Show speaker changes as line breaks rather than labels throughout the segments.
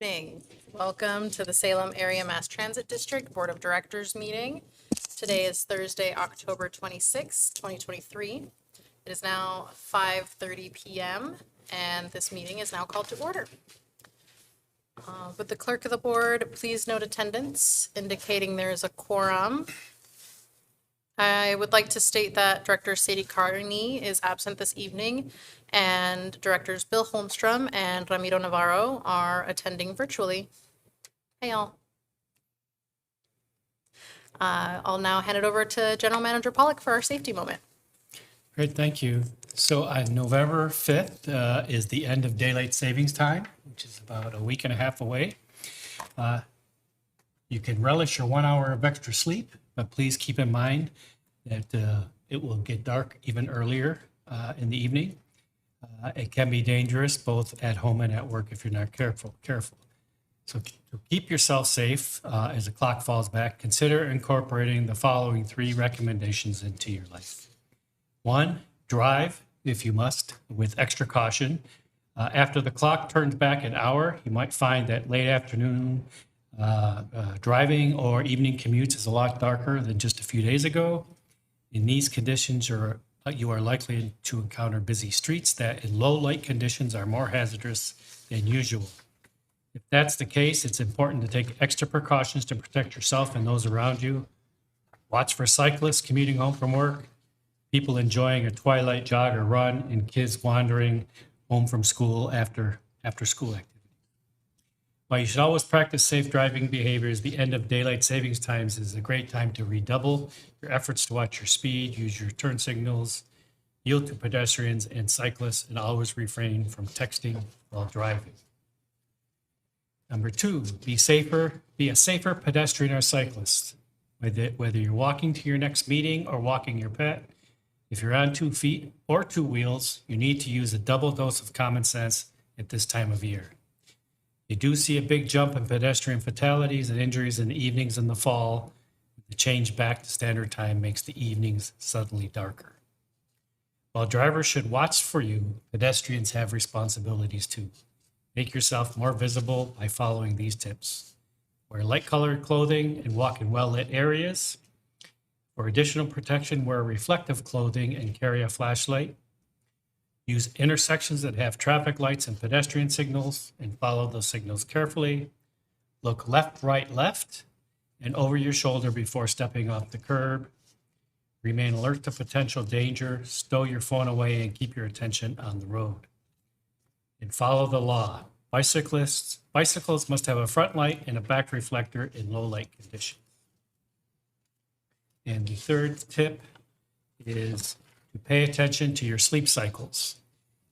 Evening. Welcome to the Salem Area Mass Transit District Board of Directors meeting. Today is Thursday, October 26, 2023. It is now 5:30 p.m. and this meeting is now called to order. Would the clerk of the board please note attendance indicating there is a quorum. I would like to state that Director Sadie Carney is absent this evening, and Directors Bill Holmstrom and Ramiro Navarro are attending virtually. Hey, y'all. I'll now hand it over to General Manager Pollock for our safety moment.
Great, thank you. So on November 5th is the end of daylight savings time, which is about a week and a half away. You can relish your 1 hour of extra sleep, but please keep in mind that it will get dark even earlier in the evening. It can be dangerous both at home and at work if you're not careful. So to keep yourself safe as the clock falls back, consider incorporating the following 3 recommendations into your life. 1, drive if you must with extra caution. After the clock turns back an hour, you might find that late afternoon driving or evening commutes is a lot darker than just a few days ago. In these conditions, you are likely to encounter busy streets that in low light conditions are more hazardous than usual. If that's the case, it's important to take extra precautions to protect yourself and those around you. Watch for cyclists commuting home from work, people enjoying a twilight jog or run, and kids wandering home from school after school activity. While you should always practice safe driving behaviors, the end of daylight savings times is a great time to redouble your efforts to watch your speed, use your turn signals, yield to pedestrians and cyclists, and always refrain from texting while driving. Number 2, be a safer pedestrian or cyclist. Whether you're walking to your next meeting or walking your pet, if you're on 2 feet or 2 wheels, you need to use a double dose of common sense at this time of year. You do see a big jump in pedestrian fatalities and injuries in the evenings in the fall. The change back to standard time makes the evenings suddenly darker. While drivers should watch for you, pedestrians have responsibilities too. Make yourself more visible by following these tips. Wear light-colored clothing and walk in well-lit areas. For additional protection, wear reflective clothing and carry a flashlight. Use intersections that have traffic lights and pedestrian signals and follow those signals carefully. Look left, right, left, and over your shoulder before stepping off the curb. Remain alert to potential danger. Stow your phone away and keep your attention on the road. And follow the law. Bicycles must have a front light and a back reflector in low light conditions. And the 3rd tip is to pay attention to your sleep cycles.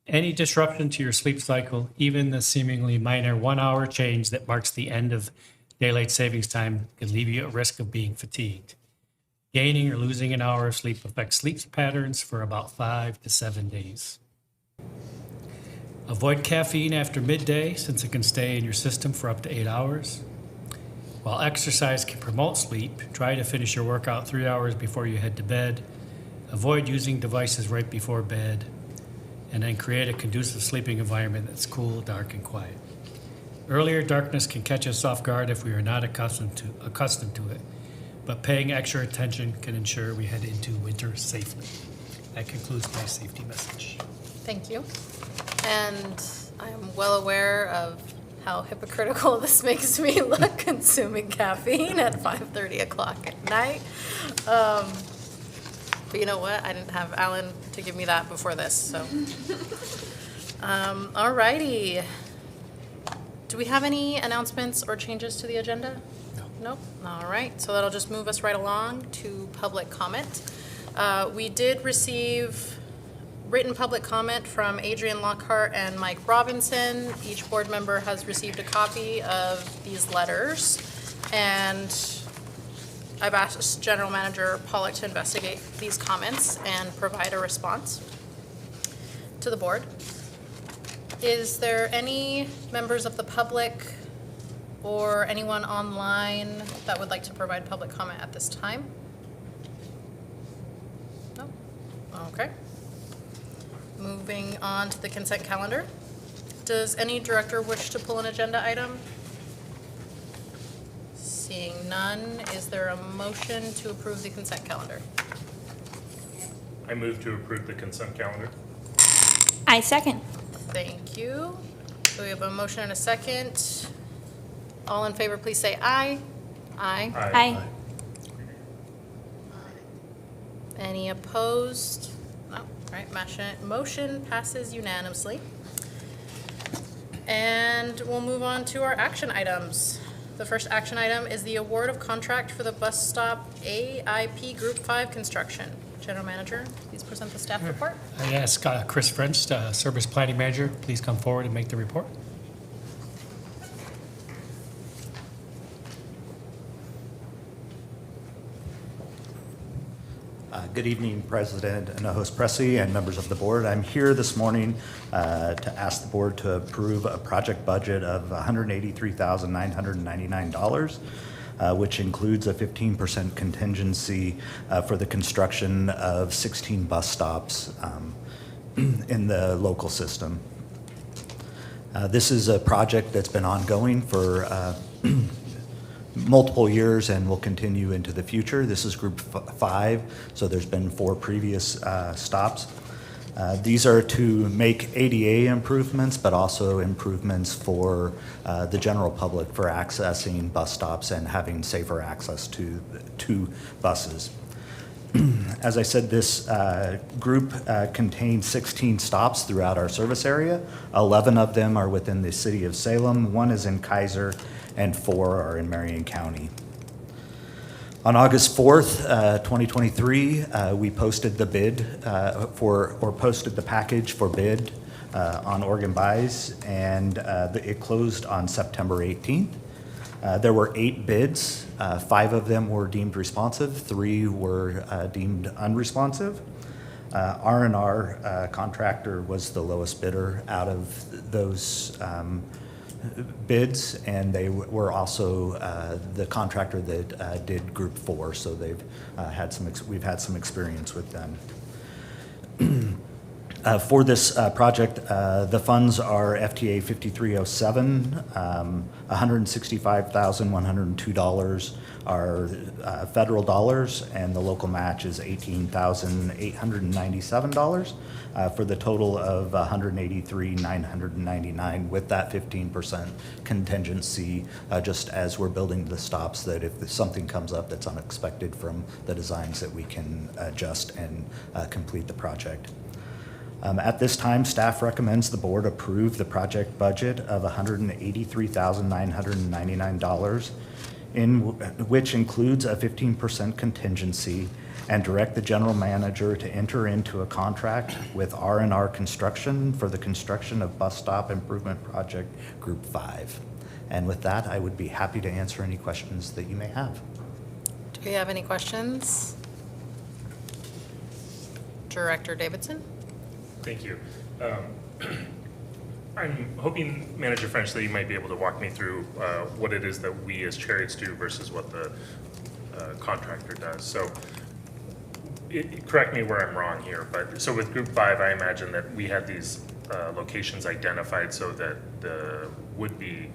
Any disruption to your sleep cycle, even the seemingly minor 1 hour change that marks the end of daylight savings time, can leave you at risk of being fatigued. Gaining or losing an hour of sleep affects sleep patterns for about 5 to 7 days. Avoid caffeine after midday since it can stay in your system for up to 8 hours. While exercise can promote sleep, try to finish your workout 3 hours before you head to bed. Avoid using devices right before bed, and then create a conducive sleeping environment that's cool, dark, and quiet. Earlier darkness can catch us off guard if we are not accustomed to it, but paying extra attention can ensure we head into winter safely. That concludes my safety message.
Thank you. And I am well aware of how hypocritical this makes me look consuming caffeine at 5:30 o'clock at night. But you know what? I didn't have Alan to give me that before this, so. All righty. Do we have any announcements or changes to the agenda?
No.
Nope. All right, so that'll just move us right along to public comment. We did receive written public comment from Adrian Lockhart and Mike Robinson. Each board member has received a copy of these letters, and I've asked General Manager Pollock to investigate these comments and provide a response to the board. Is there any members of the public or anyone online that would like to provide public comment at this time? No? Okay. Moving on to the consent calendar. Does any director wish to pull an agenda item? Seeing none, is there a motion to approve the consent calendar?
I move to approve the consent calendar.
I second.
Thank you. So we have a motion and a second. All in favor, please say aye. Aye.
Aye.
Any opposed? No. All right, motion passes unanimously. And we'll move on to our action items. The first action item is the award of contract for the bus stop AIP Group 5 construction. General Manager, please present the staff report.
I ask Chris French, Service Planning Manager, please come forward and make the report.
Good evening, President Anojos Pressy and members of the board. I'm here this morning to ask the board to approve a project budget of $183,999, which includes a 15% contingency for the construction of 16 bus stops in the local system. This is a project that's been ongoing for multiple years and will continue into the future. This is Group 5, so there's been 4 previous stops. These are to make ADA improvements, but also improvements for the general public for accessing bus stops and having safer access to buses. As I said, this group contains 16 stops throughout our service area. 11 of them are within the city of Salem, 1 is in Kaiser, and 4 are in Marion County. On August 4th, 2023, we posted the bid posted the package for bid on Oregon Buys, and it closed on September 18th. There were 8 bids. 5 of them were deemed responsive, 3 were deemed unresponsive. R&R contractor was the lowest bidder out of those bids, and they were also the contractor that did Group 4, so they've we've had some experience with them. For this project, the funds are FTA 5307, $165,102 are federal dollars, and the local match is $18,897 for the total of $183,999 with that 15% contingency, just as we're building the stops, that if something comes up that's unexpected from the designs, that we can adjust and complete the project. At this time, staff recommends the board approve the project budget of $183,999, which includes a 15% contingency, and direct the general manager to enter into a contract with R&R Construction for the construction of bus stop improvement project Group 5. And with that, I would be happy to answer any questions that you may have.
Do we have any questions? Director Davidson?
Thank you. I'm hoping, Manager French, that you might be able to walk me through what it is that we as Cherriots do versus what the contractor does. So, correct me where I'm wrong here, but so with Group 5, I imagine that we had these locations identified so that the would-be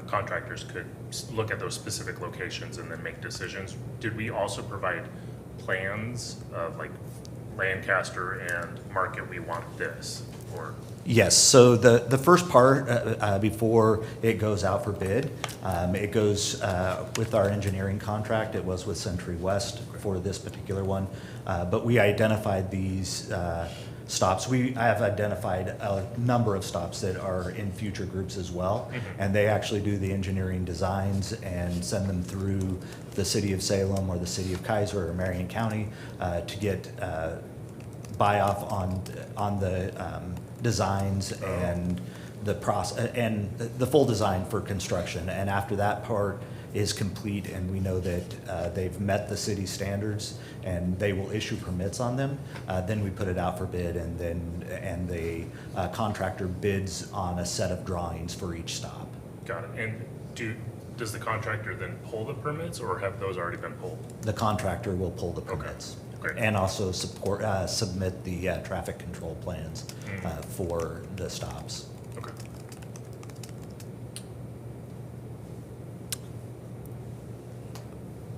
contractors could look at those specific locations and then make decisions. Did we also provide plans of like Lancaster and Market, we want this, or?
Yes, so the first part, before it goes out for bid, it goes with our engineering contract. It was with Century West for this particular one, but we identified these stops. We have identified a number of stops that are in future groups as well, and they actually do the engineering designs and send them through the city of Salem or the city of Kaiser or Marion County to get buy-off on the designs and the process and the full design for construction. And after that part is complete and we know that they've met the city standards and they will issue permits on them, then we put it out for bid, and the contractor bids on a set of drawings for each stop.
Got it. And does the contractor then pull the permits, or have those already been pulled?
The contractor will pull the permits.
Great.
And also submit the traffic control plans for the stops.
Okay.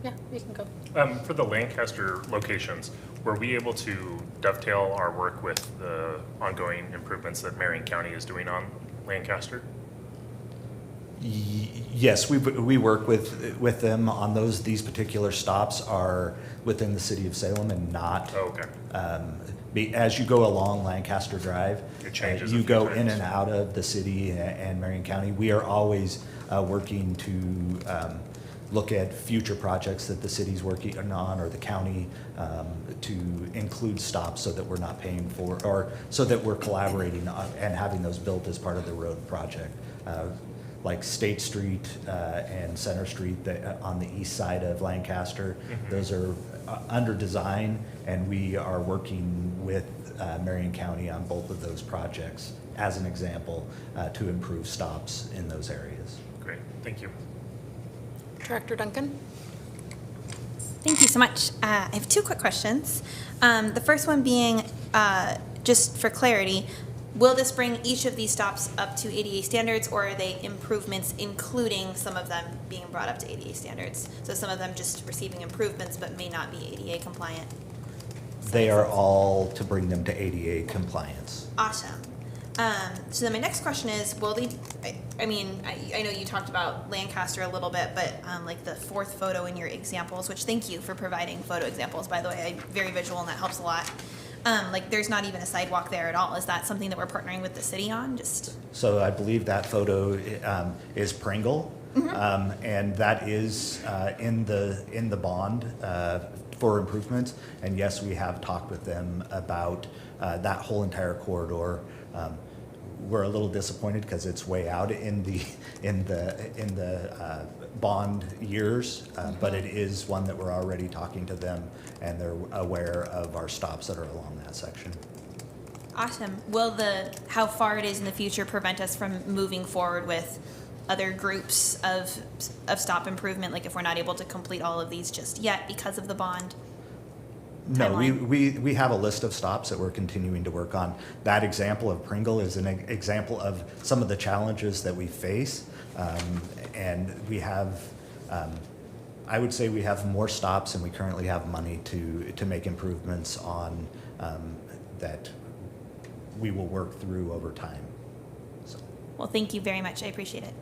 Yeah, you can go.
For the Lancaster locations, were we able to dovetail our work with the ongoing improvements that Marion County is doing on Lancaster?
Yes, we work with them on those. These particular stops are within the city of Salem and not.
Oh, okay.
As you go along Lancaster Drive,
It changes a
you
few
go in
times.
and out of the city and Marion County. We are always working to look at future projects that the city's working on or the county to include stops so that we're not paying for, or so that we're collaborating and having those built as part of the road project. Like State Street and Center Street on the east side of Lancaster. Those are under design, and we are working with Marion County on both of those projects, as an example, to improve stops in those areas.
Great, thank you.
Director Duncan?
Thank you so much. I have two quick questions. The first one being, just for clarity, will this bring each of these stops up to ADA standards, or are they improvements, including some of them being brought up to ADA standards? So some of them just receiving improvements but may not be ADA compliant?
They are all to bring them to ADA compliance.
Awesome. So then my next question is, will they, I know you talked about Lancaster a little bit, but like the fourth photo in your examples, which thank you for providing photo examples, by the way, I'm very visual and that helps a lot. Like there's not even a sidewalk there at all. Is that something that we're partnering with the city on? Just
So I believe that photo is Pringle, and that is in the bond for improvements. And yes, we have talked with them about that whole entire corridor. We're a little disappointed because it's way out in the bond years, but it is one that we're already talking to them, and they're aware of our stops that are along that section.
awesome. Will how far it is in the future prevent us from moving forward with other groups of stop improvement? Like if we're not able to complete all of these just yet because of the bond?
No,
Timeline.
we have a list of stops that we're continuing to work on. That example of Pringle is an example of some of the challenges that we face. And we have, I would say we have more stops and we currently have money to make improvements on that we will work through over time. So.
Well, thank you very much. I appreciate it.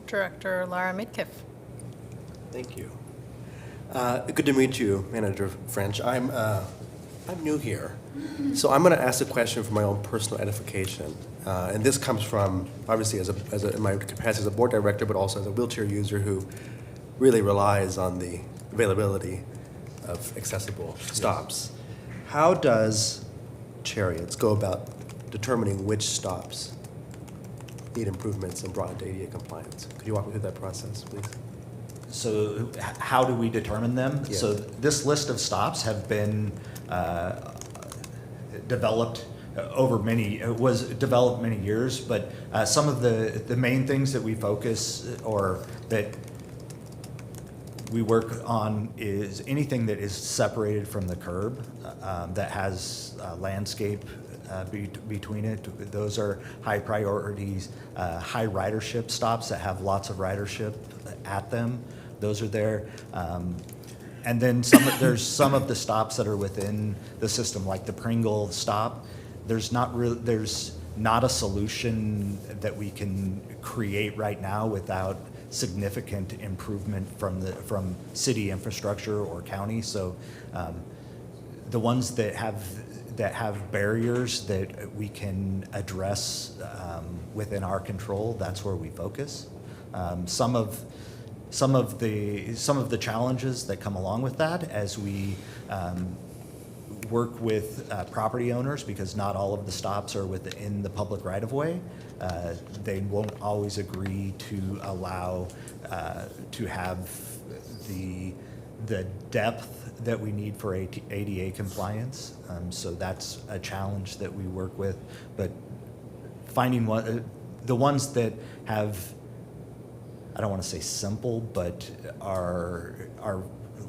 Director Lara Midkiff?
Thank you. Good to meet you, Manager French. I'm new here, so I'm going to ask a question for my own personal edification. And this comes from, obviously, in my capacity as a board director, but also as a wheelchair user who really relies on the availability of accessible stops. How does Cherriots go about determining which stops need improvements and brought into ADA compliance? Could you walk me through that process, please?
So how do we determine them?
Yeah.
So this list of stops have been developed was developed many years, but some of the main things that we focus or that we work on is anything that is separated from the curb that has landscape between it. Those are high priorities. High ridership stops that have lots of ridership at them. Those are there. And then there's some of the stops that are within the system, like the Pringle stop. There's not a solution that we can create right now without significant improvement from city infrastructure or county. So the ones that have barriers that we can address within our control, that's where we focus. Some of the challenges that come along with that as we work with property owners, because not all of the stops are within the public right-of-way. They won't always agree to allow to have the depth that we need for ADA compliance. So that's a challenge that we work with. But finding the ones that have, I don't want to say simple, but are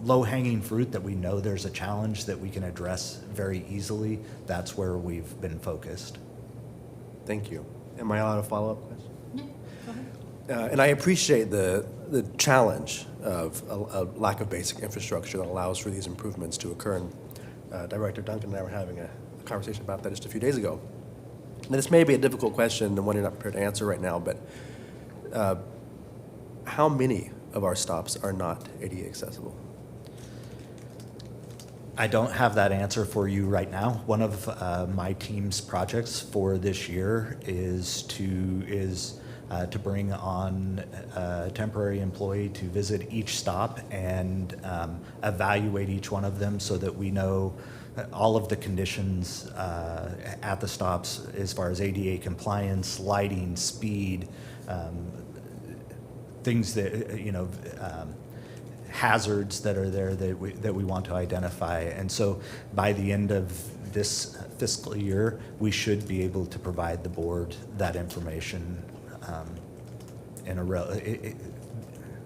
low-hanging fruit that we know there's a challenge that we can address very easily, that's where we've been focused.
Thank you. Am I allowed a follow-up question? Yeah, go ahead. And I appreciate the the challenge of a lack of basic infrastructure that allows for these improvements to occur. And Director Duncan and I were having a conversation about that just a few days ago. Now, this may be a difficult question and one you're not prepared to answer right now, but how many of our stops are not ADA accessible?
I don't have that answer for you right now. One of my team's projects for this year is to bring on a temporary employee to visit each stop and evaluate each one of them so that we know all of the conditions at the stops as far as ADA compliance, lighting, speed, things that, hazards that are there that we want to identify. And so by the end of this fiscal year, we should be able to provide the board that information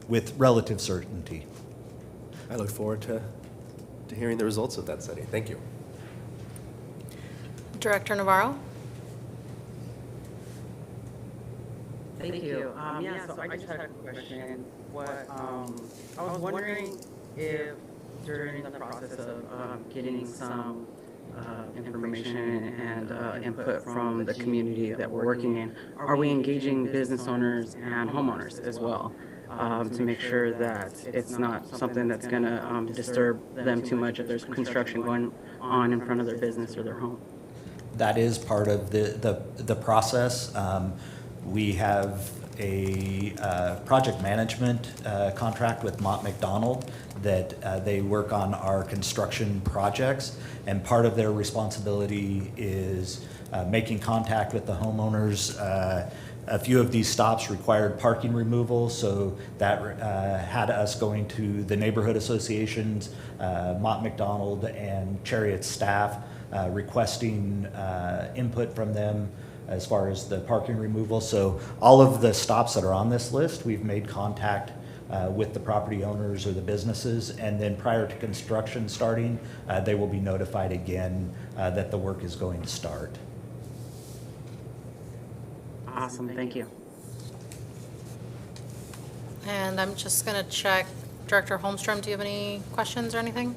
with relative certainty.
I look forward to hearing the results of that study. Thank you.
Director Navarro?
Thank you. Yeah, so I just had a question. I was wondering if during the process of getting some information and input from the community that we're working in, are we engaging business owners and homeowners as well to make sure that it's not something that's going to disturb them too much if there's construction going on in front of their business or their home?
That is part of the process. We have a project management contract with Mott McDonald that they work on our construction projects, and part of their responsibility is making contact with the homeowners. A few of these stops required parking removal, so that had us going to the neighborhood associations, Mott McDonald and Cherriots staff, requesting input from them as far as the parking removal. So all of the stops that are on this list, we've made contact with the property owners or the businesses, and then prior to construction starting, they will be notified again that the work is going to start.
Awesome, thank you.
And I'm just going to check, Director Holmstrom, do you have any questions or anything?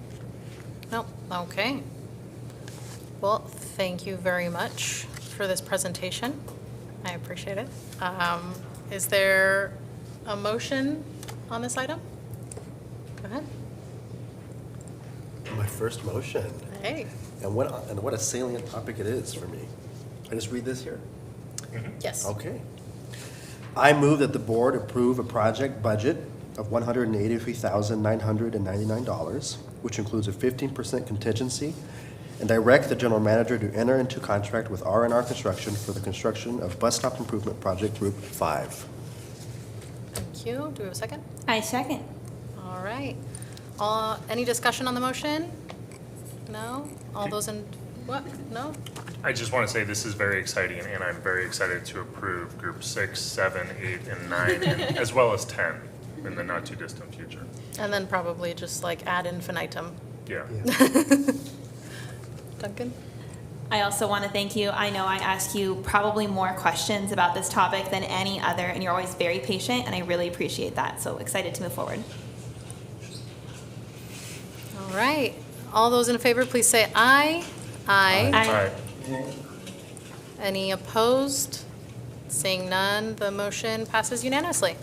Nope, okay. Well, thank you very much for this presentation. I appreciate it. Is there a motion on this item? Go ahead.
My first motion.
Hey,
And what a salient topic it is for me. I just read this here.
yes.
Okay. I move that the board approve a project budget of $183,999, which includes a 15% contingency, and direct the general manager to enter into contract with R&R Construction for the construction of Bus Stop Improvement Project Group 5.
Thank you. Do we have a second?
I second.
All right. Any discussion on the motion? No? All those in, what? No?
I just want to say this is very exciting, and I'm very excited to approve Group 6, 7, 8, and 9, and as well as 10 in the not-too-distant future.
And then probably just like ad infinitum.
Yeah.
Duncan?
I also want to thank you. I know I ask you probably more questions about this topic than any other, and you're always very patient, and I really appreciate that. So excited to move forward.
All right. All those in favor, please say aye. Aye.
All right.
Any opposed? Seeing none, the motion passes unanimously.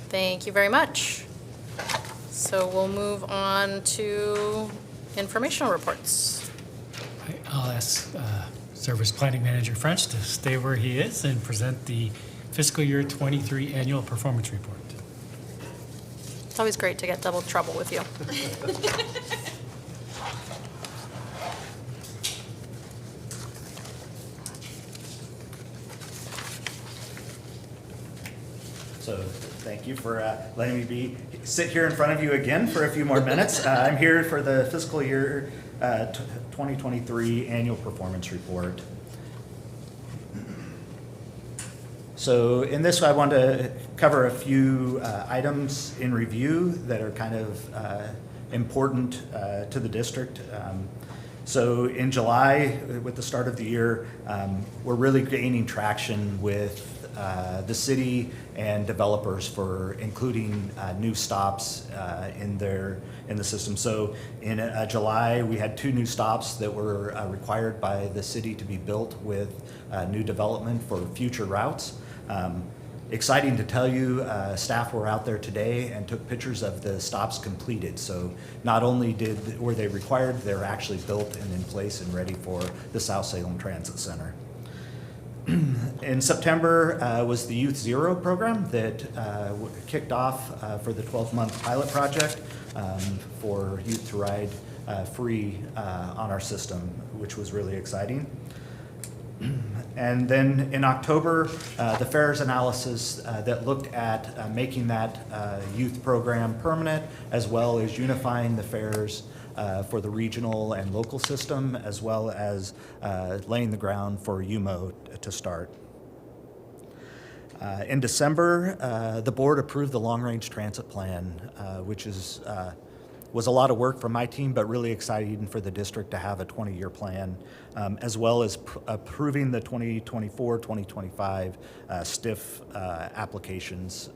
Thank you very much. So we'll move on to informational reports.
I'll ask Service Planning Manager French to stay where he is and present the fiscal year 23 annual performance report.
It's always great to get double trouble with you.
So thank you for letting me sit here in front of you again for a few more minutes. I'm here for the fiscal year 2023 annual performance report. So in this, I want to cover a few items in review that are kind of important to the district. So in July, with the start of the year, we're really gaining traction with the city and developers for including new stops in the system. So in July, we had 2 new stops that were required by the city to be built with new development for future routes. Exciting to tell you, staff were out there today and took pictures of the stops completed. So not only were they required, they're actually built and in place and ready for the South Salem Transit Center. In September was the Youth Zero program that kicked off for the 12-month pilot project for youth to ride free on our system, which was really exciting. And then in October, the fares analysis that looked at making that youth program permanent, as well as unifying the fares for the regional and local system, as well as laying the ground for UMO to start. In December, the board approved the long-range transit plan, which was a lot of work for my team, but really exciting for the district to have a 20-year plan, as well as approving the 2024-2025 STIF applications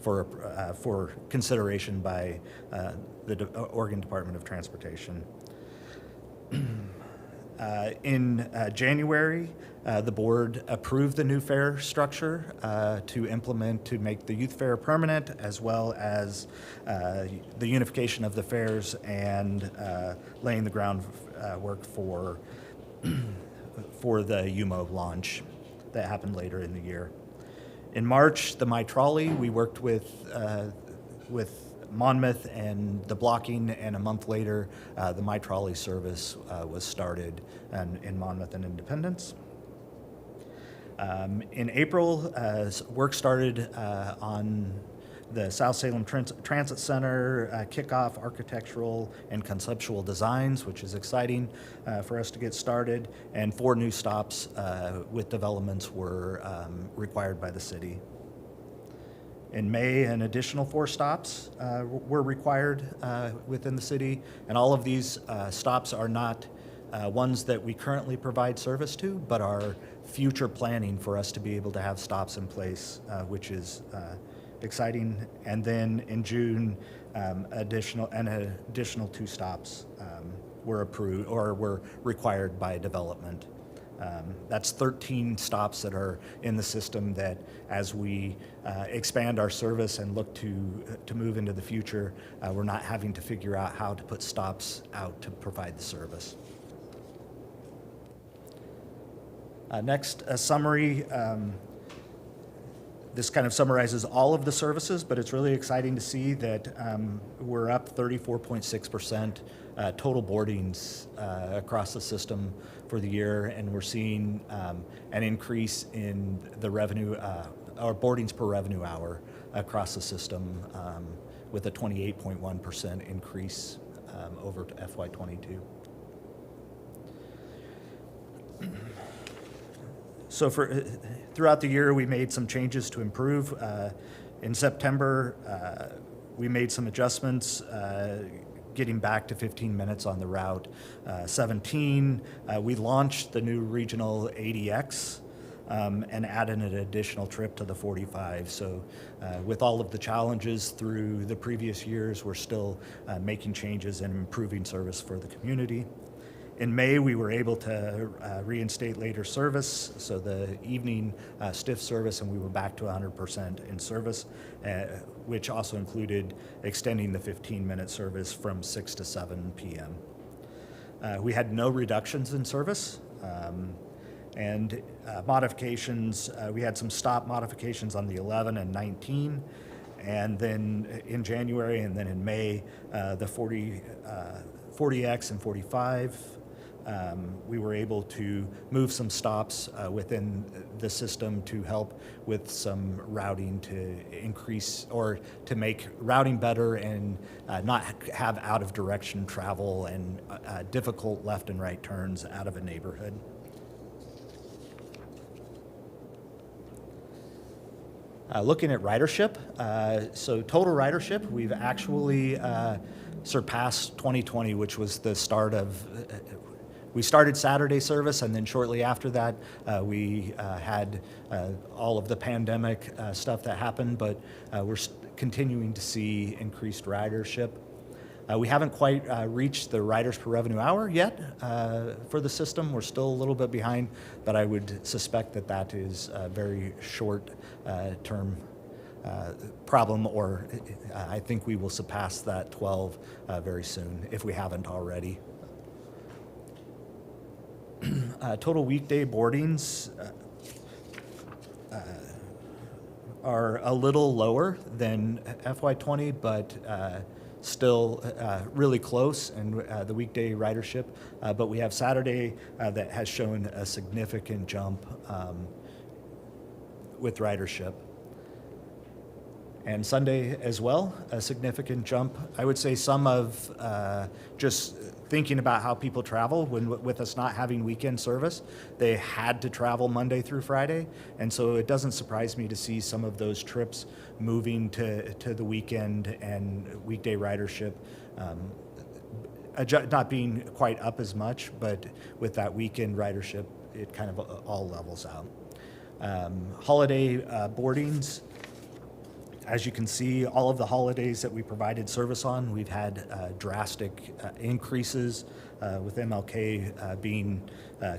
for consideration by the Oregon Department of Transportation. In January, the board approved the new fare structure to make the youth fare permanent, as well as the unification of the fares and laying the groundwork for the UMO launch that happened later in the year. In March, the My Trolley, we worked with Monmouth and the blocking, and a month later, the My Trolley service was started in Monmouth and Independence. In April, work started on the South Salem Transit Center kickoff architectural and conceptual designs, which is exciting for us to get started, and 4 new stops with developments were required by the city. In May, an additional 4 stops were required within the city, and all of these stops are not ones that we currently provide service to, but are future planning for us to be able to have stops in place, which is exciting. And then in June, additional 2 stops were approved or were required by development. That's 13 stops that are in the system that, as we expand our service and look to move into the future, we're not having to figure out how to put stops out to provide the service. Next, a summary. This kind of summarizes all of the services, but it's really exciting to see that we're up 34.6% total boardings across the system for the year, and we're seeing an increase in the revenue, or boardings per revenue hour across the system, with a 28.1% increase over to FY22. So throughout the year, we made some changes to improve. In September, we made some adjustments, getting back to 15 minutes on the route. 17, we launched the new regional ADX and added an additional trip to the 45. So with all of the challenges through the previous years, we're still making changes and improving service for the community. In May, we were able to reinstate later service, so the evening stiff service, and we were back to 100% in service, which also included extending the 15-minute service from 6 to 7 p.m. We had no reductions in service, and modifications. We had some stop modifications on the 11 and 19, and then in January and then in May, the 40X and 45. We were able to move some stops within the system to help with some routing to increase or to make routing better and not have out of direction travel and difficult left and right turns out of a neighborhood. Looking at ridership, so total ridership, we've actually surpassed 2020, which was the start of we started Saturday service, and then shortly after that, we had all of the pandemic stuff that happened, but we're continuing to see increased ridership. We haven't quite reached the riders per revenue hour yet for the system. We're still a little bit behind, but I would suspect that that is a very short-term problem, or I think we will surpass that 12 very soon, if we haven't already. Total weekday boardings are a little lower than FY20, but still really close, and the weekday ridership. But we have Saturday that has shown a significant jump with ridership. And Sunday as well, a significant jump. I would say some of just thinking about how people travel with us not having weekend service, they had to travel Monday through Friday. And so it doesn't surprise me to see some of those trips moving to the weekend and weekday ridership not being quite up as much, but with that weekend ridership, it kind of all levels out. Holiday boardings. As you can see, all of the holidays that we provided service on, we've had drastic increases, with MLK being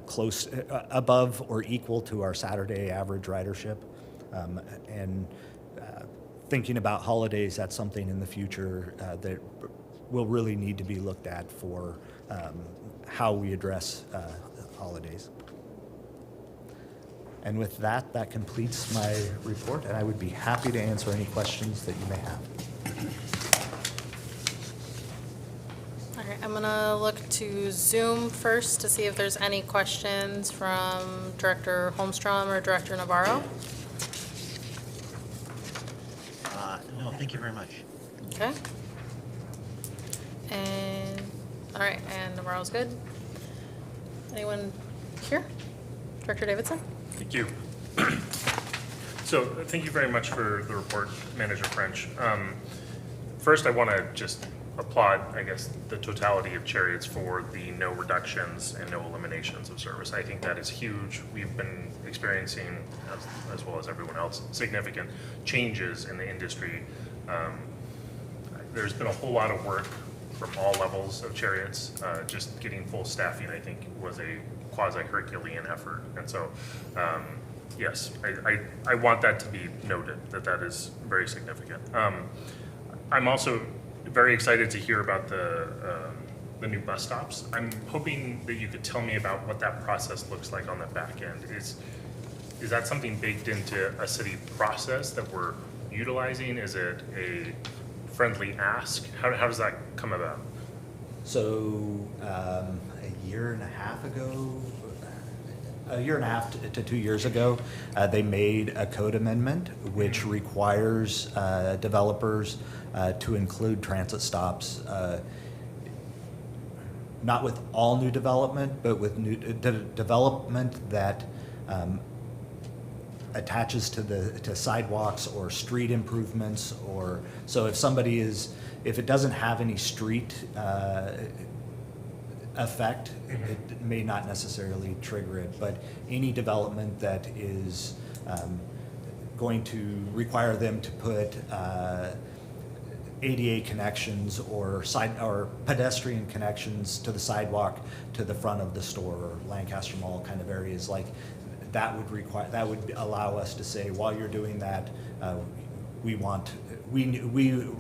close, above or equal to our Saturday average ridership. And thinking about holidays, that's something in the future that will really need to be looked at for how we address holidays. And with that, that completes my report, and I would be happy to answer any questions that you may have.
All right, I'm gonna look to Zoom first to see if there's any questions from Director Holmstrom or Director Navarro.
No, thank you very much.
Okay. And, all right, and Navarro's good. Anyone here? Director Davidson?
Thank you. So thank you very much for the report, Manager French. First, I want to just applaud, I guess, the totality of Cherriots for the no reductions and no eliminations of service. I think that is huge. We've been experiencing, as well as everyone else, significant changes in the industry. There's been a whole lot of work from all levels of Cherriots. Just getting full staffing, I think, was a quasi-Herculean effort. And so, yes, I want that to be noted, that is very significant. I'm also very excited to hear about the new bus stops. I'm hoping that you could tell me about what that process looks like on the back end. Is that something baked into a city process that we're utilizing? Is it a friendly ask? How does that come about?
So a year and a half to 2 years ago, they made a code amendment which requires developers to include transit stops, not with all new development, but with new development that attaches to sidewalks or street improvements, or so if it doesn't have any street effect, it may not necessarily trigger it, but any development that is going to require them to put ADA connections or pedestrian connections to the sidewalk to the front of the store, or Lancaster Mall kind of areas, like that would allow us to say, while you're doing that, we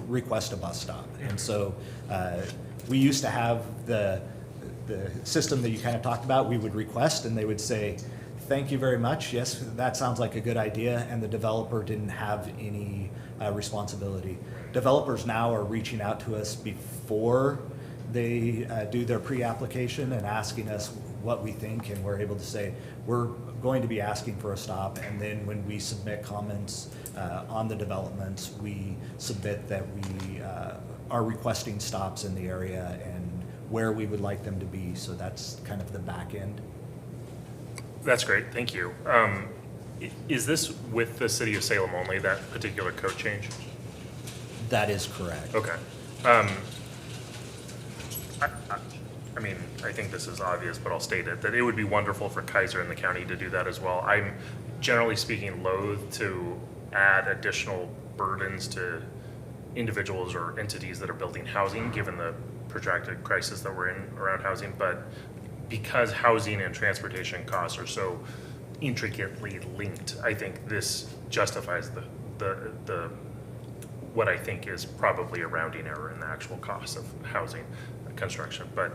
request a bus stop. And so we used to have the system that you kind of talked about. We would request, and they would say, thank you very much, yes, that sounds like a good idea, and the developer didn't have any responsibility. Developers now are reaching out to us before they do their pre-application and asking us what we think, and we're able to say, we're going to be asking for a stop, and then when we submit comments on the developments, we submit that we are requesting stops in the area and where we would like them to be. So that's kind of the back end.
That's great, thank you. Is this with the city of Salem only, that particular code change?
That is correct.
Okay. I mean, I think this is obvious, but I'll state it, that it would be wonderful for Kaiser and the county to do that as well. I'm generally speaking loath to add additional burdens to individuals or entities that are building housing, given the protracted crisis that we're in around housing. But because housing and transportation costs are so intricately linked, I think this justifies the what I think is probably a rounding error in the actual cost of housing construction. But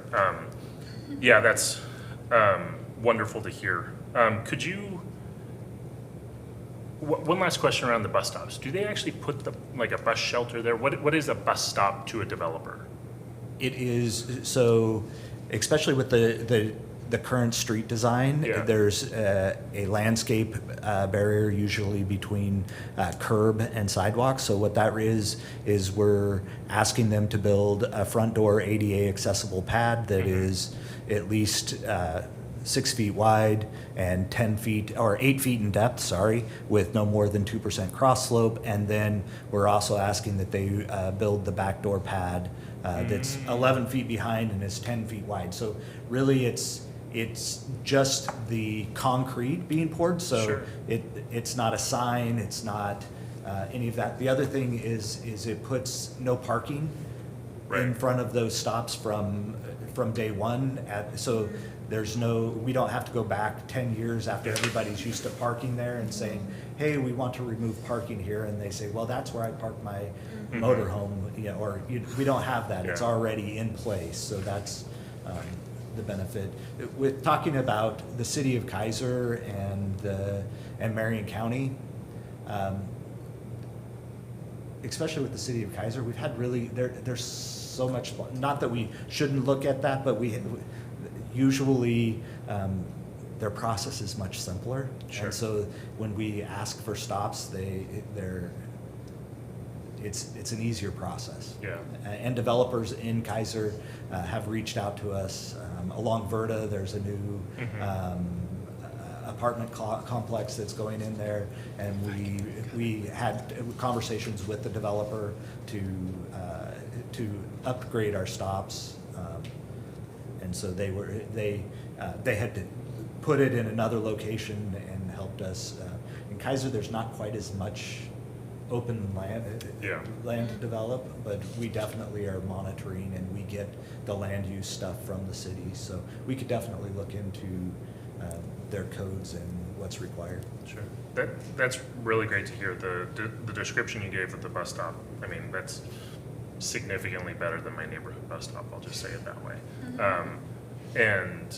yeah, that's wonderful to hear. Could you, one last question around the bus stops. Do they actually put like a bus shelter there? What is a bus stop to a developer?
It is, so especially with the current street design,
Yeah.
there's a landscape barrier usually between curb and sidewalk. So what that is we're asking them to build a front door ADA accessible pad that is at least 6 feet wide and 10 feet, or 8 feet in depth, sorry, with no more than 2% cross slope. And then we're also asking that they build the back door pad that's 11 feet behind and is 10 feet wide. So really it's just the concrete being poured, so
Sure.
it's not a sign, it's not any of that. The other thing is it puts no parking in
Right.
front of those stops from day one. So we don't have to go back 10 years after everybody's used to parking there and saying, hey, we want to remove parking here, and they say, well, that's where I park my motorhome, we don't have that. It's
Yeah.
already in place, so that's the benefit. With talking about the city of Kaiser and Marion County, especially with the city of Kaiser, we've had really, there's so much, not that we shouldn't look at that, but we usually, their process is much simpler.
Sure.
And so when we ask for stops, it's an easier process.
Yeah.
And developers in Kaiser have reached out to us. Along Verda, there's a new apartment complex that's going in there, and we had conversations with the developer to upgrade our stops, and so they had to put it in another location and helped us. In Kaiser, there's not quite as much open land to develop, but we definitely are monitoring, and we get the land use stuff from the city, so we could definitely look into their codes and what's required.
Sure. That's really great to hear. The description you gave of the bus stop, I mean, that's significantly better than my neighborhood bus stop, I'll just say it that way. And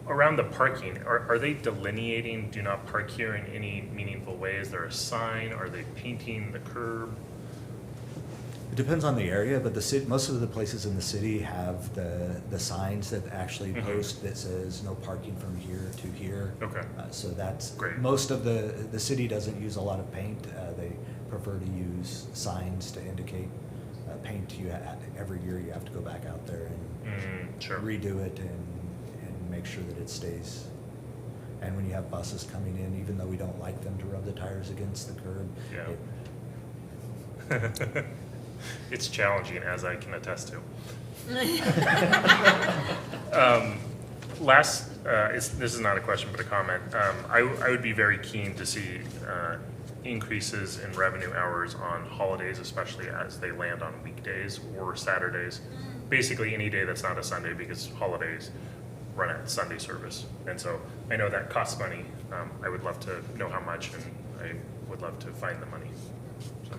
around the parking, are they delineating do not park here in any meaningful way? Is there a sign? Are they painting the curb?
It depends on the area, but most of the places in the city have the signs that actually post that says no parking from here to here.
Okay.
So that's
Great.
Most of the city doesn't use a lot of paint. They prefer to use signs to indicate paint. Every year you have to go back out there and
Sure.
redo it and make sure that it stays. And when you have buses coming in, even though we don't like them to rub the tires against the curb,
Yeah. It's challenging, as I can attest to. This is not a question, but a comment. I would be very keen to see increases in revenue hours on holidays, especially as they land on weekdays or Saturdays. Basically, any day that's not a Sunday, because holidays run at Sunday service. And so I know that costs money. I would love to know how much, and I would love to find the money. So.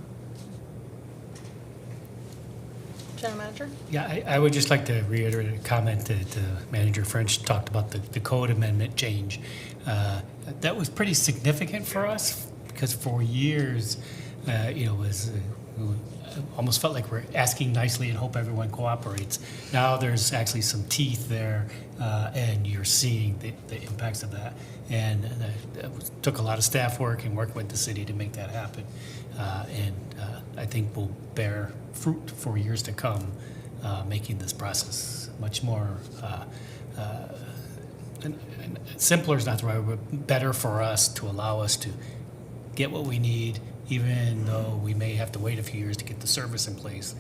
General Manager?
Yeah, I would just like to reiterate a comment that Manager French talked about the code amendment change. That was pretty significant for us because for years, it was almost felt like we're asking nicely and hope everyone cooperates. Now there's actually some teeth there, and you're seeing the impacts of that. And took a lot of staff work and work with the city to make that happen. And I think will bear fruit for years to come, making this process much more and simpler is not the right word, but better for us to allow us to get what we need, even though we may have to wait a few years to get the service in place.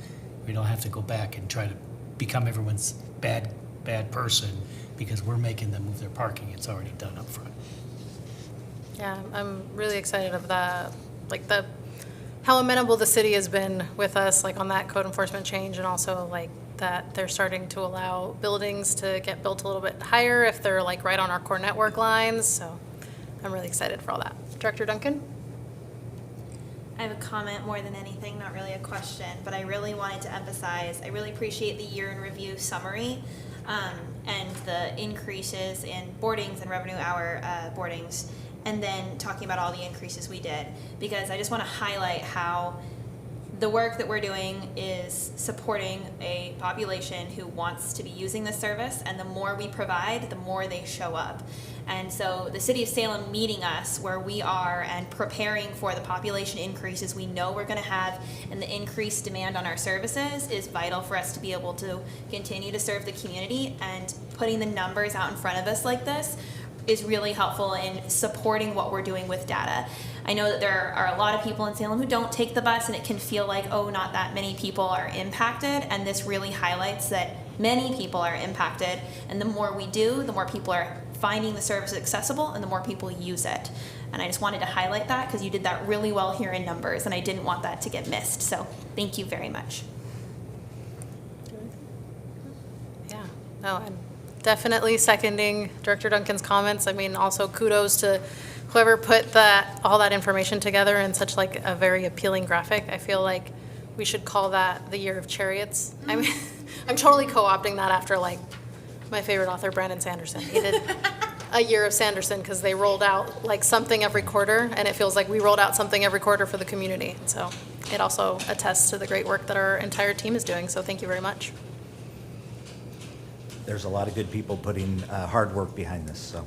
We don't have to go back and try to become everyone's bad bad person because we're making them move their parking. It's already done up front.
Yeah, I'm really excited of how amenable the city has been with us, like on that code enforcement change, and also like that they're starting to allow buildings to get built a little bit higher if they're like right on our core network lines. So I'm really excited for all that. Director Duncan?
I have a comment more than anything, not really a question, but I really wanted to emphasize, I really appreciate the year in review summary and the increases in boardings and revenue hour boardings, and then talking about all the increases we did, because I just want to highlight how the work that we're doing is supporting a population who wants to be using this service, and the more we provide, the more they show up. And so the city of Salem meeting us where we are and preparing for the population increases we know we're going to have and the increased demand on our services is vital for us to be able to continue to serve the community, and putting the numbers out in front of us like this is really helpful in supporting what we're doing with data. I know that there are a lot of people in Salem who don't take the bus, and it can feel like, oh, not that many people are impacted, and this really highlights that many people are impacted, and the more we do, the more people are finding the service accessible and the more people use it. And I just wanted to highlight that because you did that really well here in numbers, and I didn't want that to get missed. So thank you very much.
Yeah, no, I'm definitely seconding Director Duncan's comments. I mean, also kudos to whoever put all that information together in such like a very appealing graphic. I feel like we should call that the year of Cherriots. I mean, I'm totally co-opting that after like my favorite author, Brandon Sanderson. He did a year of Sanderson because they rolled out like something every quarter, and it feels like we rolled out something every quarter for the community. So it also attests to the great work that our entire team is doing. So thank you very much.
There's a lot of good people putting hard work behind this, so.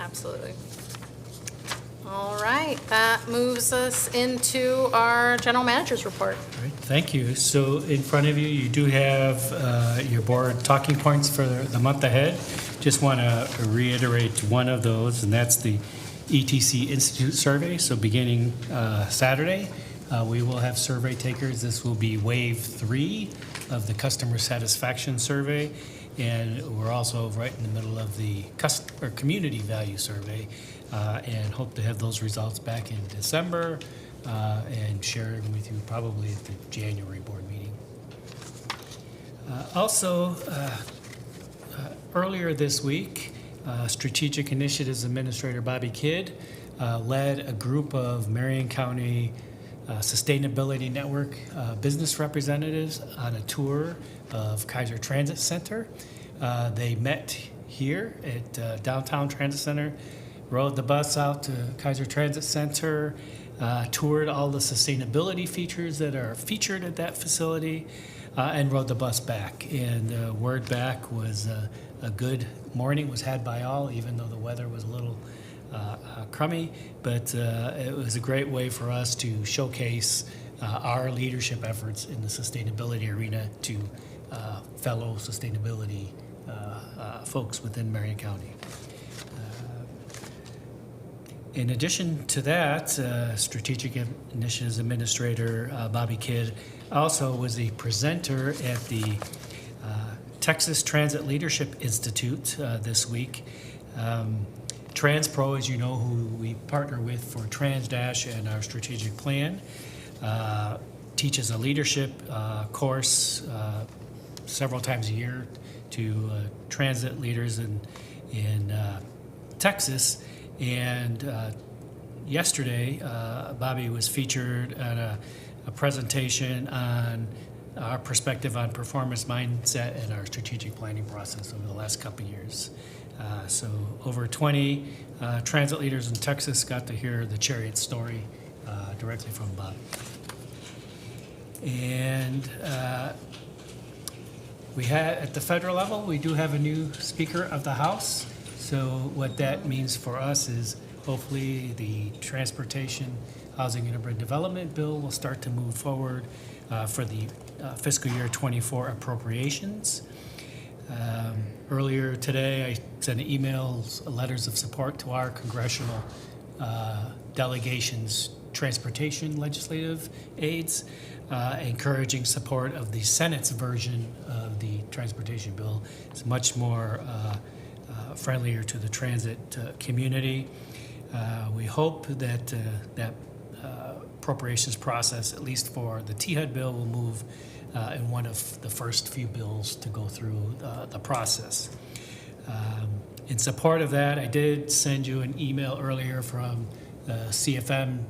Absolutely. All right, that moves us into our general manager's report.
All right, thank you. So in front of you, you do have your board talking points for the month ahead. Just want to reiterate one of those, and that's the ETC Institute survey. So beginning Saturday, we will have survey takers. This will be wave 3 of the customer satisfaction survey. And we're also right in the middle of the community value survey, and hope to have those results back in December and share them with you probably at the January board meeting. Also, earlier this week, Strategic Initiatives Administrator Bobby Kidd led a group of Marion County Sustainability Network business representatives on a tour of Kaiser Transit Center. They met here at Downtown Transit Center, rode the bus out to Kaiser Transit Center, toured all the sustainability features that are featured at that facility, and rode the bus back. And word back was a good morning was had by all, even though the weather was a little crummy, but it was a great way for us to showcase our leadership efforts in the sustainability arena to fellow sustainability folks within Marion County. In addition to that, Strategic Initiatives Administrator Bobby Kidd also was a presenter at the Texas Transit Leadership Institute this week. TransPro, as you know, who we partner with for TransDash and our strategic plan, teaches a leadership course several times a year to transit leaders in Texas. And yesterday, Bobby was featured at a presentation on our perspective on performance mindset and our strategic planning process over the last couple of years. So over 20 transit leaders in Texas got to hear the Cherriots story directly from Bob. And we had, at the federal level, we do have a new Speaker of the House. So what that means for us is hopefully the Transportation, Housing, and Urban Development Bill will start to move forward for the fiscal year 24 appropriations. Earlier today, I sent emails, letters of support to our congressional delegation's transportation legislative aides, encouraging support of the Senate's version of the transportation bill. It's much more friendlier to the transit community. We hope that that appropriations process, at least for the THUD bill, will move in one of the first few bills to go through the process. In support of that, I did send you an email earlier from CFM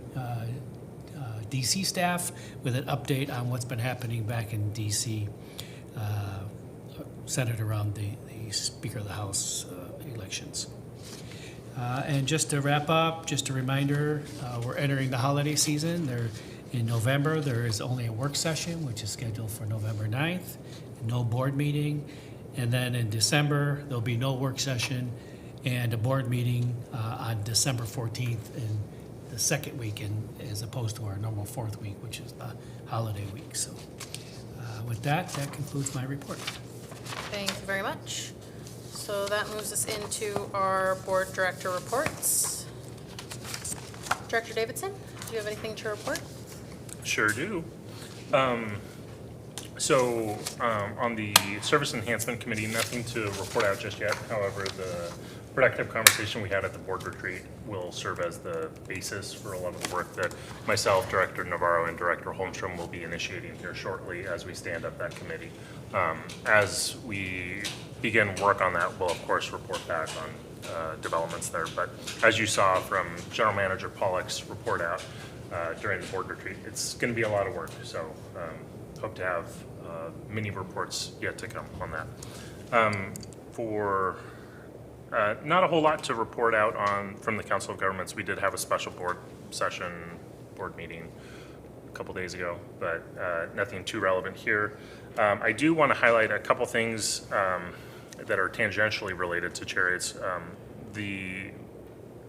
DC staff with an update on what's been happening back in DC, centered around the Speaker of the House elections. And just to wrap up, just a reminder, we're entering the holiday season. In November, there is only a work session, which is scheduled for November 9th, no board meeting. And then in December, there'll be no work session and a board meeting on December 14th in the second weekend, as opposed to our normal fourth week, which is the holiday week. So with that concludes my report.
Thank you very much. So that moves us into our board director reports. Director Davidson, do you have anything to report?
Sure do. On the Service Enhancement Committee, nothing to report out just yet. However, the productive conversation we had at the board retreat will serve as the basis for a lot of the work that myself, Director Navarro, and Director Holmstrom will be initiating here shortly as we stand up that committee. As we begin work on that, we'll of course report back on developments there. But as you saw from General Manager Pollock's report out during the board retreat, it's going to be a lot of work. So hope to have many reports yet to come on that. Not a whole lot to report out on from the Council of Governments. We did have a special board meeting a couple days ago, but nothing too relevant here. I do want to highlight a couple things that are tangentially related to Cherriots. The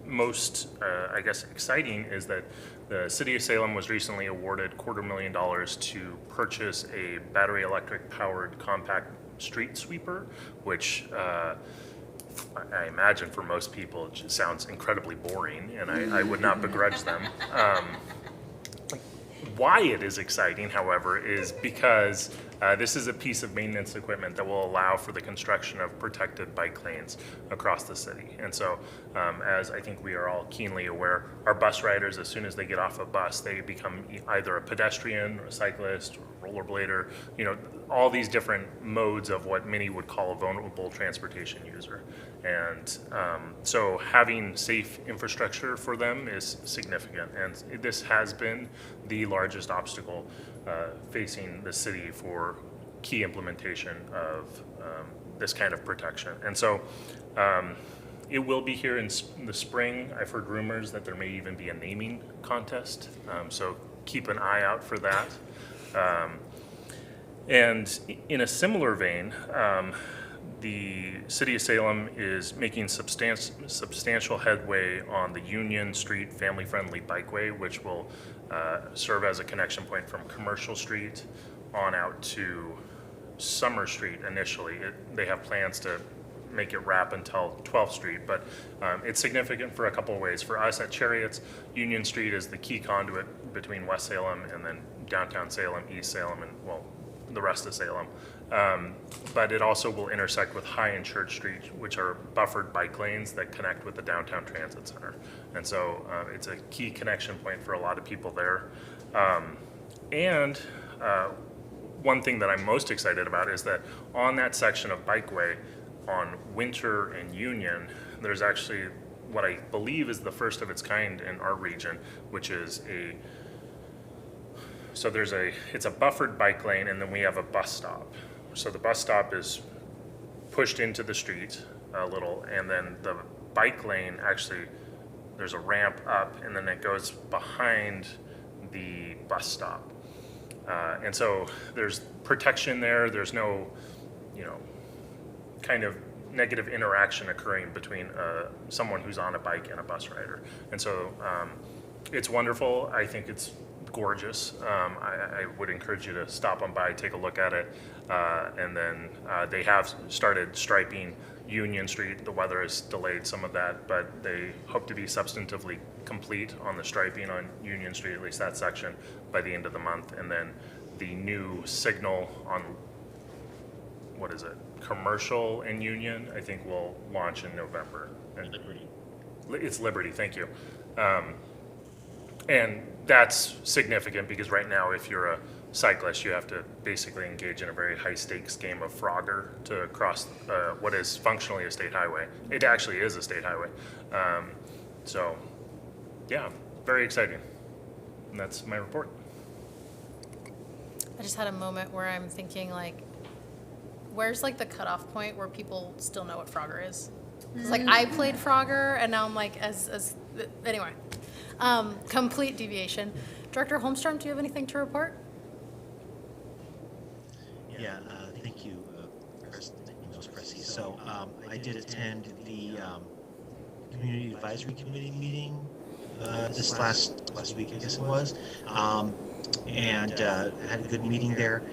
most, I guess, exciting is that the City of Salem was recently awarded $250,000 to purchase a battery electric powered compact street sweeper, which I imagine for most people it just sounds incredibly boring, and I would not begrudge them. Why it is exciting, however, is because this is a piece of maintenance equipment that will allow for the construction of protected bike lanes across the city. And so, as I think we are all keenly aware, our bus riders, as soon as they get off a bus, they become either a pedestrian, or a cyclist, or a rollerblader, all these different modes of what many would call a vulnerable transportation user. And so having safe infrastructure for them is significant. And this has been the largest obstacle facing the city for key implementation of this kind of protection. And so it will be here in the spring. I've heard rumors that there may even be a naming contest. So keep an eye out for that. And in a similar vein, the City of Salem is making substantial headway on the Union Street family-friendly bikeway, which will serve as a connection point from Commercial Street on out to Summer Street initially. They have plans to make it wrap until 12th Street, but it's significant for a couple of ways. For us at Cherriots, Union Street is the key conduit between West Salem and then downtown Salem, East Salem, and well, the rest of Salem. But it also will intersect with High and Church Street, which are buffered bike lanes that connect with the downtown transit center. And so it's a key connection point for a lot of people there. And one thing that I'm most excited about is that on that section of bikeway on Winter and Union, there's actually what I believe is the first of its kind in our region, which is it's a buffered bike lane, and then we have a bus stop. So the bus stop is pushed into the street a little, and then the bike lane, actually, there's a ramp up, and then it goes behind the bus stop. And so there's protection there. There's no, kind of negative interaction occurring between someone who's on a bike and a bus rider. And so it's wonderful. I think it's gorgeous. I would encourage you to stop on by, take a look at it. And then they have started striping Union Street. The weather has delayed some of that, but they hope to be substantively complete on the striping on Union Street, at least that section, by the end of the month. And then the new signal on what is it, commercial and union, I think will launch in November. And
Liberty.
It's Liberty, thank you. And that's significant because right now, if you're a cyclist, you have to basically engage in a very high stakes game of Frogger to cross what is functionally a state highway. It actually is a state highway. So, yeah, very exciting. And that's my report.
I just had a moment where I'm thinking like, where's like the cutoff point where people still know what Frogger is? 'Cause like I played Frogger and now I'm like anyway, complete deviation. Director Holmstrom, do you have anything to report?
Yeah, thank you, Pressy. So I did attend the Community Advisory Committee meeting this last week, I guess it was, and had a good meeting there.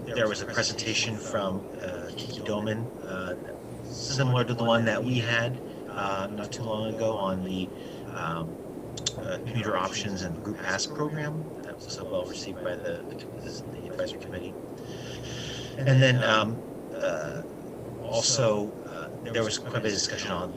There was a presentation from Kiki Doman, similar to the one that we had not too long ago on the commuter options and group pass program. That was so well received by the advisory committee. And then also there was quite a bit of discussion on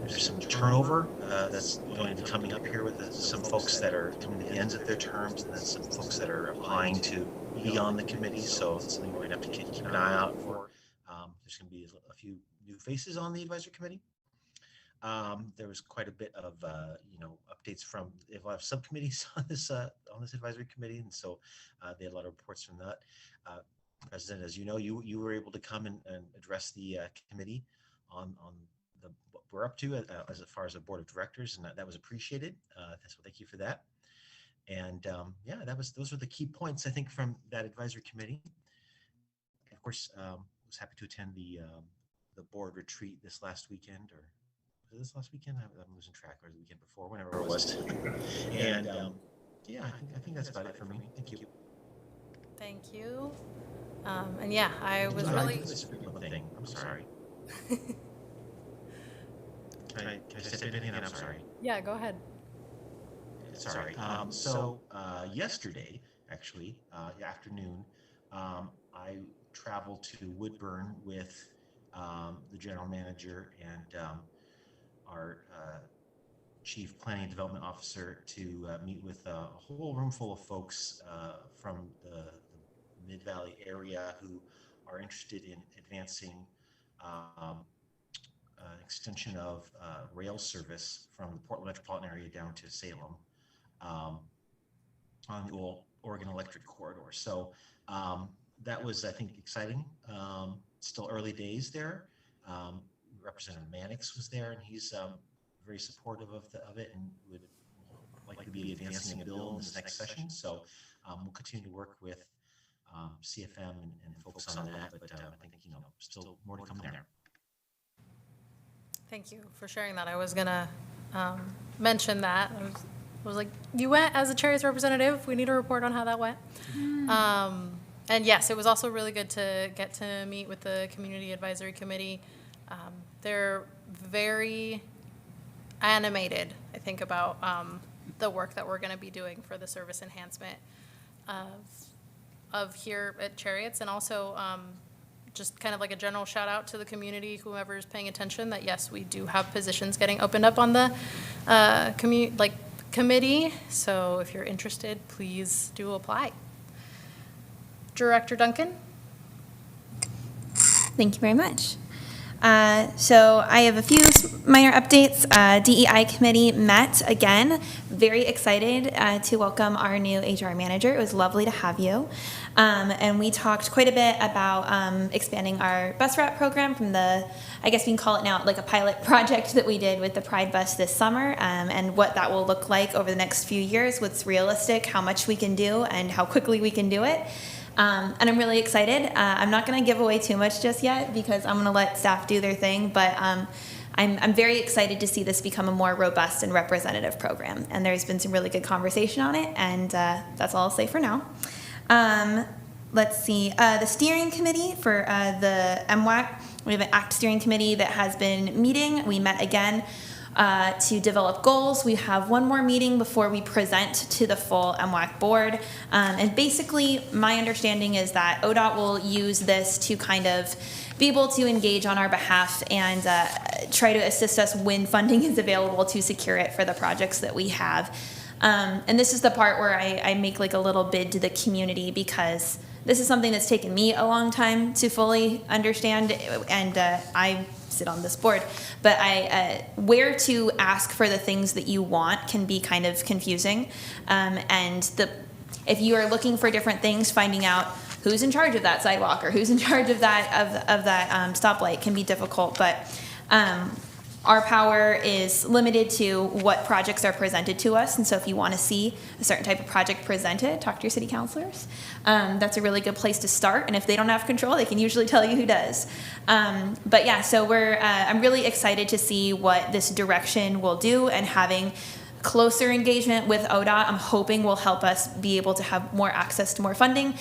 there's some turnover that's going to be coming up here with some folks that are coming to the ends of their terms, and then some folks that are applying to be on the committee. So it's something we're going to have to keep an eye out for. There's going to be a few new faces on the advisory committee. There was quite a bit of updates from a lot of subcommittees on this advisory committee, and so they had a lot of reports from that. President, as you know, you were able to come and address the committee on what we're up to as far as a board of directors, and that was appreciated. So thank you for that. And those were the key points I think from that advisory committee. And of course, was happy to attend the board retreat this last weekend, or was it this last weekend? I'm losing track, or the weekend before, whenever it was. And I think that's about it for me. Thank you.
Thank you. And yeah, I was really.
Thing. I'm sorry. Can I step in again? I'm sorry.
Yeah, go ahead.
Sorry. So yesterday, actually, afternoon, I traveled to Woodburn with the general manager and our chief planning and development officer to meet with a whole room full of folks from the Mid-Valley area who are interested in advancing extension of rail service from the Portland metropolitan area down to Salem on the old Oregon Electric Corridor. So that was, I think, exciting. Still early days there. Representative Mannix was there, and he's very supportive of it and would like to be advancing a bill in this next session. So we'll continue to work with CFM and folks on that, but I think, still more to come there.
Thank you for sharing that. I was gonna mention that. I was like, you went as a Cherriots representative. We need a report on how that went. And yes, it was also really good to get to meet with the Community Advisory Committee. They're very animated, I think, about the work that we're going to be doing for the service enhancement of here at Cherriots, and also just kind of like a general shout out to the community, whoever's paying attention, that yes, we do have positions getting opened up on the committee. So if you're interested, please do apply. Director Duncan?
Thank you very much. So I have a few minor updates. DEI committee met again. Very excited to welcome our new HR manager. It was lovely to have you. And we talked quite a bit about expanding our bus route program from I guess we can call it now like a pilot project that we did with the Pride Bus this summer, and what that will look like over the next few years, what's realistic, how much we can do, and how quickly we can do it. And I'm really excited. I'm not going to give away too much just yet because I'm going to let staff do their thing, but I'm very excited to see this become a more robust and representative program. And there's been some really good conversation on it, and that's all I'll say for now. Let's see. The steering committee for the MWAC, we have an ACT steering committee that has been meeting. We met again. to develop goals. We have one more meeting before we present to the full MWAC board. And basically, my understanding is that ODOT will use this to kind of be able to engage on our behalf and try to assist us when funding is available to secure it for the projects that we have. And this is the part where I make like a little bid to the community, because this is something that's taken me a long time to fully understand, and I sit on this board. But where to ask for the things that you want can be kind of confusing. If you are looking for different things, finding out who's in charge of that sidewalk or who's in charge of that stoplight can be difficult. But our power is limited to what projects are presented to us, and so if you want to see a certain type of project presented, talk to your city councilors. That's a really good place to start, and if they don't have control, they can usually tell you who does. But yeah, so I'm really excited to see what this direction will do, and having closer engagement with ODOT, I'm hoping will help us be able to have more access to more funding.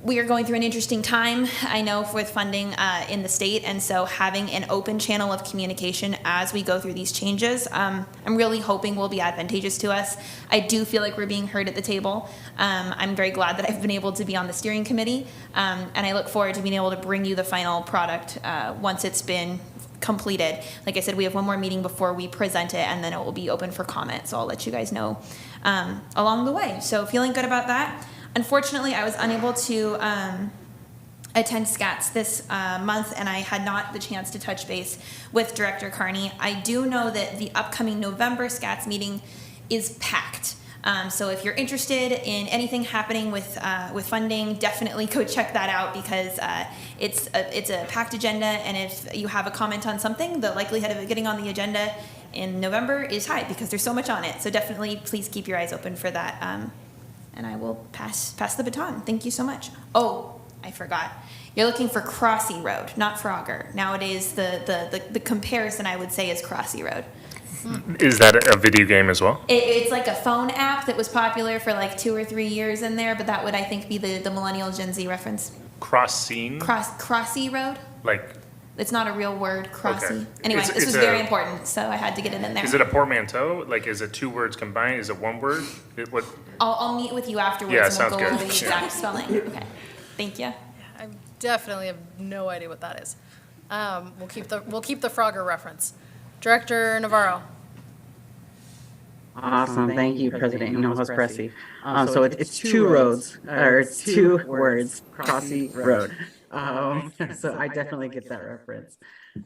We are going through an interesting time, I know, with funding in the state, and so having an open channel of communication as we go through these changes, I'm really hoping will be advantageous to us. I do feel like we're being heard at the table. I'm very glad that I've been able to be on the steering committee, and I look forward to being able to bring you the final product once it's been completed. Like I said, we have one more meeting before we present it, and then it will be open for comment, so I'll let you guys know along the way. So feeling good about that. Unfortunately, I was unable to attend SCATS this month, and I had not the chance to touch base with Director Carney. I do know that the upcoming November SCATS meeting is packed. So if you're interested in anything happening with funding, definitely go check that out, because it's a packed agenda, and if you have a comment on something, the likelihood of it getting on the agenda in November is high because there's so much on it. So definitely please keep your eyes open for that. And I will pass the baton. Thank you so much. Oh, I forgot. You're looking for Crossy Road, not Frogger. Nowadays, the comparison I would say is Crossy Road.
Is that a video game as well?
It's like a phone app that was popular for like 2 or 3 years in there, but that would, I think, be the millennial Gen Z reference.
Cross scene?
Crossy Road?
Like,
It's not a real word, Crossy.
Okay.
Anyway,
It's-
this
it's
was very important, so I had to get it in there.
is it a portmanteau? Like, is it 2 words combined? Is it 1 word? What?
I'll meet with you afterwards
Yeah,
and we'll
sounds
go
good.
over the
Yeah.
exact spelling. Okay, thank you.
I definitely have no idea what that is. We'll keep the Frogger reference. Director Navarro.
Awesome, thank you, President Hinojosa Cressy. So it's 2 roads, or it's 2 words, Crossy Road. So I definitely get that reference.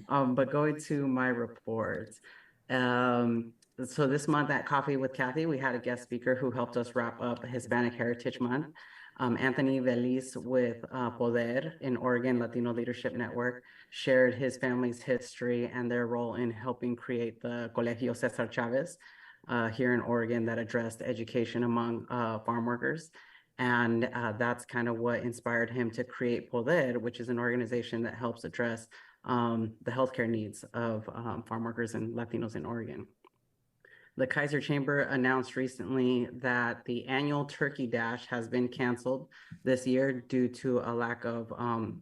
But going to my report, so this month at Coffee with Kathy, we had a guest speaker who helped us wrap up Hispanic Heritage Month. Anthony Veliz with Poder in Oregon Latino Leadership Network shared his family's history and their role in helping create the Colegio Cesar Chavez here in Oregon that addressed education among farm workers. And that's kind of what inspired him to create Poder, which is an organization that helps address the healthcare needs of farm workers and Latinos in Oregon. The Kaiser Chamber announced recently that the annual Turkey Dash has been canceled this year due to a lack of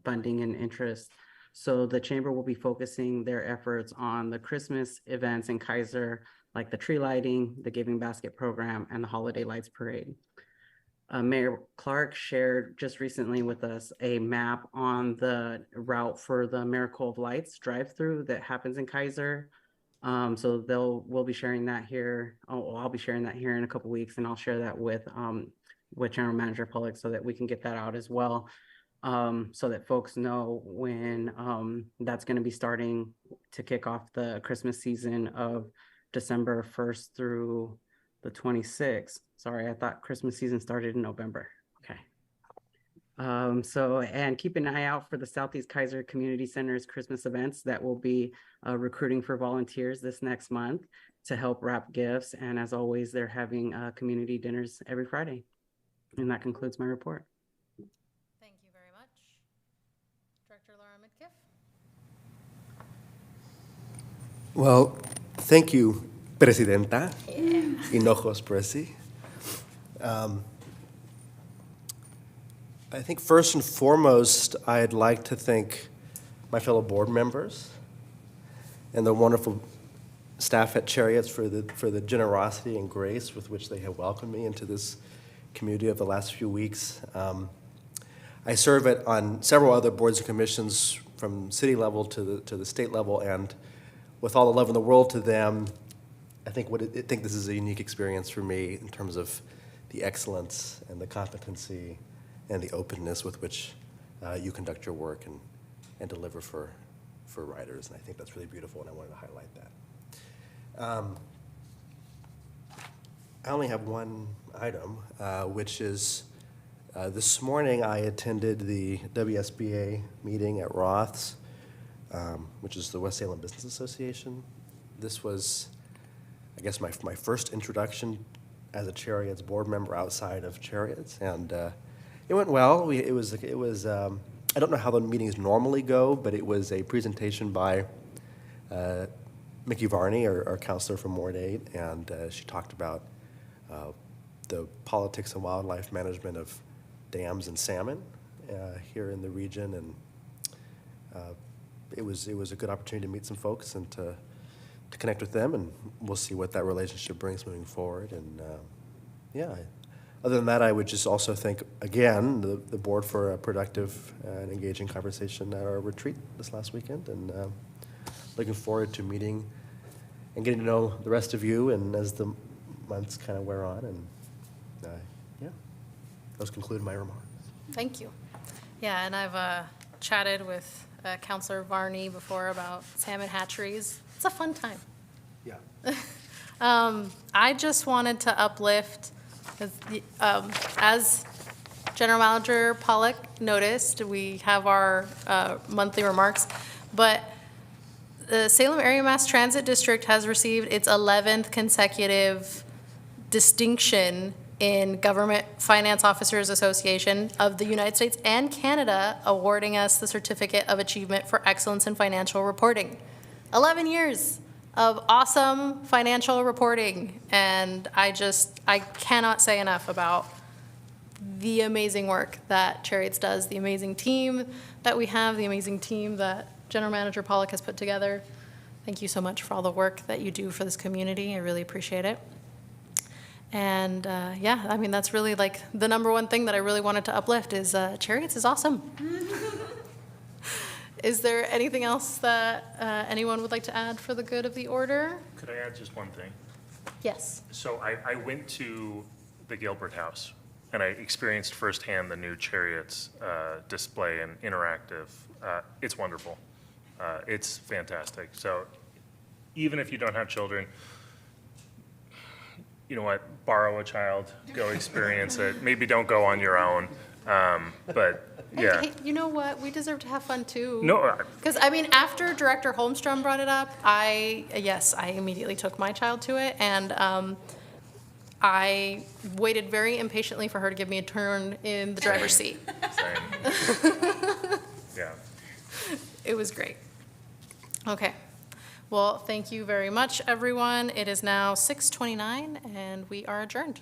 funding and interest. So the Chamber will be focusing their efforts on the Christmas events in Kaiser, like the tree lighting, the Giving Basket program, and the Holiday Lights Parade. Mayor Clark shared just recently with us a map on the route for the Miracle of Lights drive-through that happens in Kaiser. So we'll be sharing that here. I'll be sharing that here in a couple weeks, and I'll share that with General Manager Pollock so that we can get that out as well, so that folks know when that's going to be starting to kick off the Christmas season of December 1st through the 26th. Sorry, I thought Christmas season started in November. Okay. And keep an eye out for the Southeast Kaiser Community Center's Christmas events that will be recruiting for volunteers this next month to help wrap gifts. And as always, they're having community dinners every Friday. And that concludes my report.
Thank you very much. Director Laura Midkiff.
Well, thank you, Presidenta Hinojos Presi. I think first and foremost, I'd like to thank my fellow board members and the wonderful staff at Cherriots for the generosity and grace with which they have welcomed me into this community over the last few weeks. I serve on several other boards and commissions from city level to the state level, and with all the love in the world to them, I think this is a unique experience for me in terms of the excellence and the competency and the openness with which you conduct your work and deliver for riders, and I think that's really beautiful, and I wanted to highlight that. I only have one item, which is this morning I attended the WSBA meeting at Roth's, which is the West Salem Business Association. This was, I guess, my first introduction as a Cherriots board member outside of Cherriots, and it went well. It was I don't know how the meetings normally go, but it was a presentation by Mickey Varney, our counselor from Ward 8, and she talked about the politics and wildlife management of dams and salmon here in the region, and it was a good opportunity to meet some folks and to connect with them, and we'll see what that relationship brings moving forward. And other than that, I would just also thank again the board for a productive and engaging conversation at our retreat this last weekend, and looking forward to meeting and getting to know the rest of you, and as the months kind of wear on, and those conclude my remarks.
Thank you. Yeah, and I've chatted with Councilor Varney before about salmon hatcheries. It's a fun time.
Yeah.
I just wanted to uplift, as General Manager Pollock noticed, we have our monthly remarks, but the Salem Area Mass Transit District has received its 11th consecutive distinction in Government Finance Officers Association of the United States and Canada, awarding us the Certificate of Achievement for Excellence in Financial Reporting. 11 years of awesome financial reporting, and I cannot say enough about the amazing work that Cherriots does, the amazing team that we have, the amazing team that General Manager Pollock has put together. Thank you so much for all the work that you do for this community. I really appreciate it. And that's really like the number one thing that I really wanted to uplift is Cherriots is awesome. Is there anything else that anyone would like to add for the good of the order?
Could I add just one thing?
Yes.
So I went to the Gilbert House, and I experienced firsthand the new Cherriots display and interactive. It's wonderful. It's fantastic. So even if you don't have children, you know what, borrow a child, go experience it. Maybe don't go on your own, but yeah.
Hey, you know what? We deserve to have fun too.
No,
Because, I mean, after Director Holmstrom brought it up, I immediately took my child to it, and I waited very impatiently for her to give me a turn in the driver's seat.
same. Yeah.
It was great. Okay. Well, thank you very much, everyone. It is now 6:29, and we are adjourned.